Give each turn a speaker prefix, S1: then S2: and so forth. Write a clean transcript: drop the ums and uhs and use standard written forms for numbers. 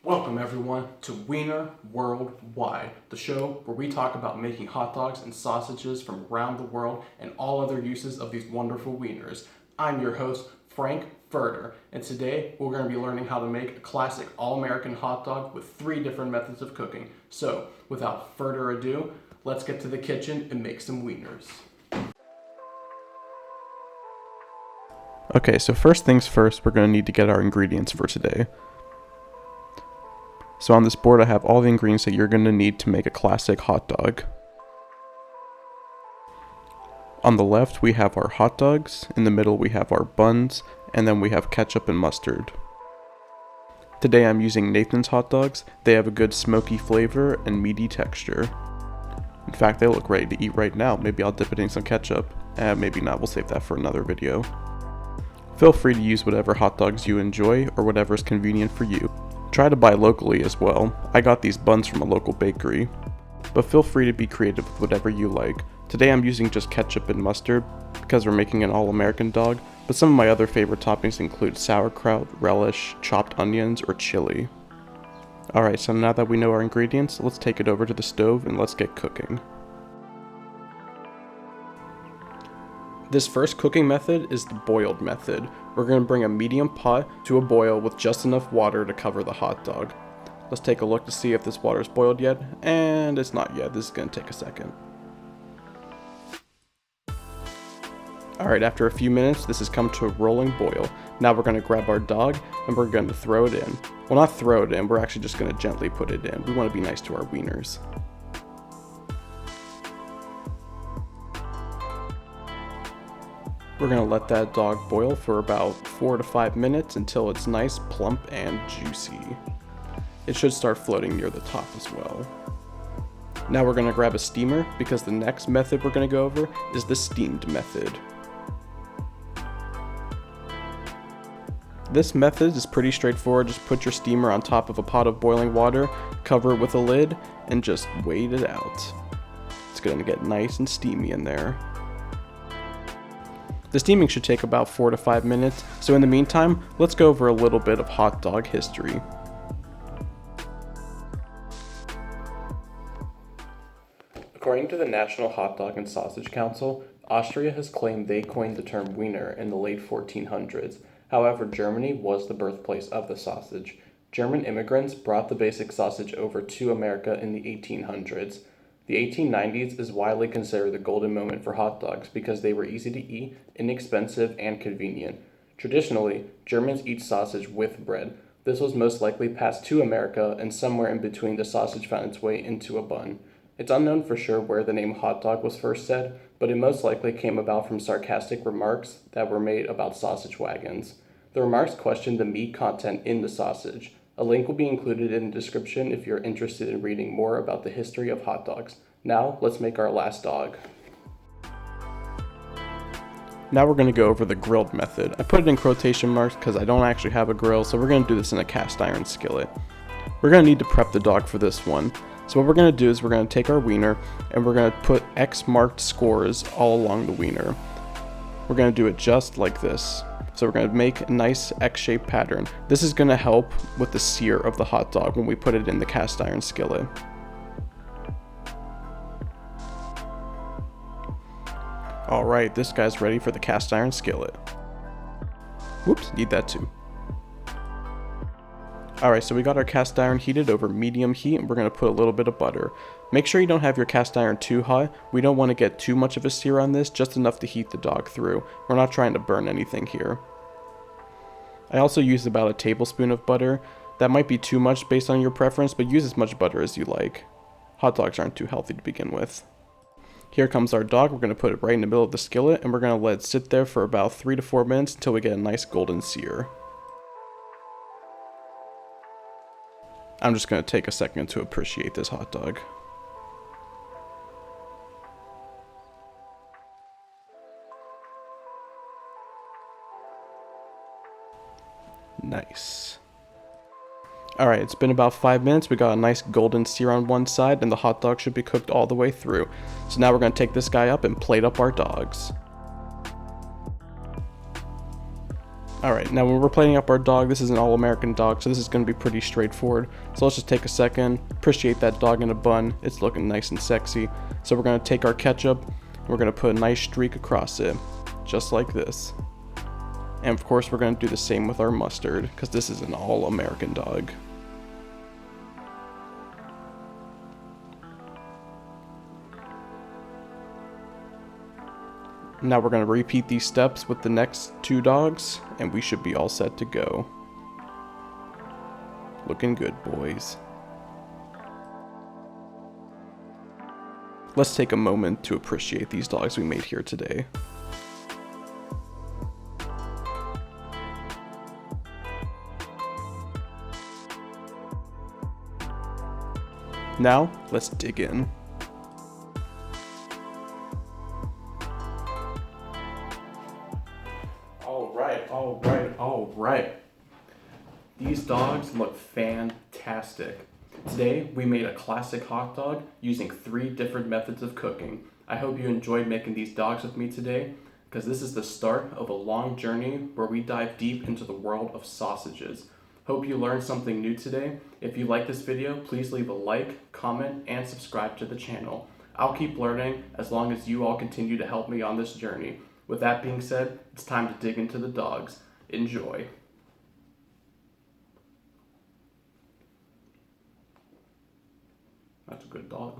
S1: Welcome everyone to Wiener Worldwide, the show where we talk about making hot dogs and sausages from around the world and all other uses of these wonderful wieners. I'm your host, Frank Furter, and today we're going to be learning how to make a classic all-American hot dog with 3 different methods of cooking. So, without further ado, let's get to the kitchen and make some wieners.
S2: Okay, so first things first, we're going to need to get our ingredients for today. So on this board I have all the ingredients that you're going to need to make a classic hot dog. On the left we have our hot dogs, in the middle we have our buns, and then we have ketchup and mustard. Today I'm using Nathan's hot dogs. They have a good smoky flavor and meaty texture. In fact, they look ready to eat right now. Maybe I'll dip it in some ketchup. Maybe not, we'll save that for another video. Feel free to use whatever hot dogs you enjoy or whatever is convenient for you. Try to buy locally as well. I got these buns from a local bakery. But feel free to be creative with whatever you like. Today I'm using just ketchup and mustard because we're making an all-American dog, but some of my other favorite toppings include sauerkraut, relish, chopped onions, or chili. Alright, so now that we know our ingredients, let's take it over to the stove and let's get cooking. This first cooking method is the boiled method. We're going to bring a medium pot to a boil with just enough water to cover the hot dog. Let's take a look to see if this water is boiled yet, and it's not yet. This is going to take a second. Alright, after a few minutes, this has come to a rolling boil. Now we're going to grab our dog and we're going to throw it in. Well, not throw it in, we're actually just going to gently put it in. We want to be nice to our wieners. We're going to let that dog boil for about 4 to 5 minutes until it's nice, plump, and juicy. It should start floating near the top as well. Now we're going to grab a steamer because the next method we're going to go over is the steamed method. This method is pretty straightforward. Just put your steamer on top of a pot of boiling water, cover it with a lid, and just wait it out. It's going to get nice and steamy in there. The steaming should take about 4 to 5 minutes, so in the meantime, let's go over a little bit of hot dog history. According to the National Hot Dog and Sausage Council, Austria has claimed they coined the term Wiener in the late 1400s. However, Germany was the birthplace of the sausage. German immigrants brought the basic sausage over to America in the 1800s. The 1890s is widely considered the golden moment for hot dogs because they were easy to eat, inexpensive, and convenient. Traditionally, Germans eat sausage with bread. This was most likely passed to America, and somewhere in between the sausage found its way into a bun. It's unknown for sure where the name hot dog was first said, but it most likely came about from sarcastic remarks that were made about sausage wagons. The remarks questioned the meat content in the sausage. A link will be included in the description if you're interested in reading more about the history of hot dogs. Now, let's make our last dog. Now we're going to go over the grilled method. I put it in quotation marks because I don't actually have a grill, so we're going to do this in a cast iron skillet. We're going to need to prep the dog for this one. So what we're going to do is we're going to take our wiener and we're going to put X marked scores all along the wiener. We're going to do it just like this. So we're going to make a nice X-shaped pattern. This is going to help with the sear of the hot dog when we put it in the cast iron skillet. Alright, this guy's ready for the cast iron skillet. Whoops, need that too. Alright, so we got our cast iron heated over medium heat and we're going to put a little bit of butter. Make sure you don't have your cast iron too hot. We don't want to get too much of a sear on this, just enough to heat the dog through. We're not trying to burn anything here. I also used about a tablespoon of butter. That might be too much based on your preference, but use as much butter as you like. Hot dogs aren't too healthy to begin with. Here comes our dog. We're going to put it right in the middle of the skillet and we're going to let it sit there for about 3 to 4 minutes until we get a nice golden sear. I'm just going to take a second to appreciate this hot dog. Nice. Alright, it's been about 5 minutes. We got a nice golden sear on one side and the hot dog should be cooked all the way through. So now we're going to take this guy up and plate up our dogs.
S1: Alright, now when we're plating up our dog, this is an all-American dog, so this is going to be pretty straightforward. So let's just take a second, appreciate that dog in a bun. It's looking nice and sexy. So we're going to take our ketchup, and we're going to put a nice streak across it, just like this. And of course we're going to do the same with our mustard, because this is an all-American dog. Now we're going to repeat these steps with the next 2 dogs, and we should be all set to go. Looking good, boys. Let's take a moment to appreciate these dogs we made here today. Now, let's dig in. All right. These dogs look fantastic. Today, we made a classic hot dog using 3 different methods of cooking. I hope you enjoyed making these dogs with me today, because this is the start of a long journey where we dive deep into the world of sausages. Hope you learned something new today. If you like this video, please leave a like, comment, and subscribe to the channel. I'll keep learning as long as you all continue to help me on this journey. With that being said, it's time to dig into the dogs. Enjoy. That's a good dog.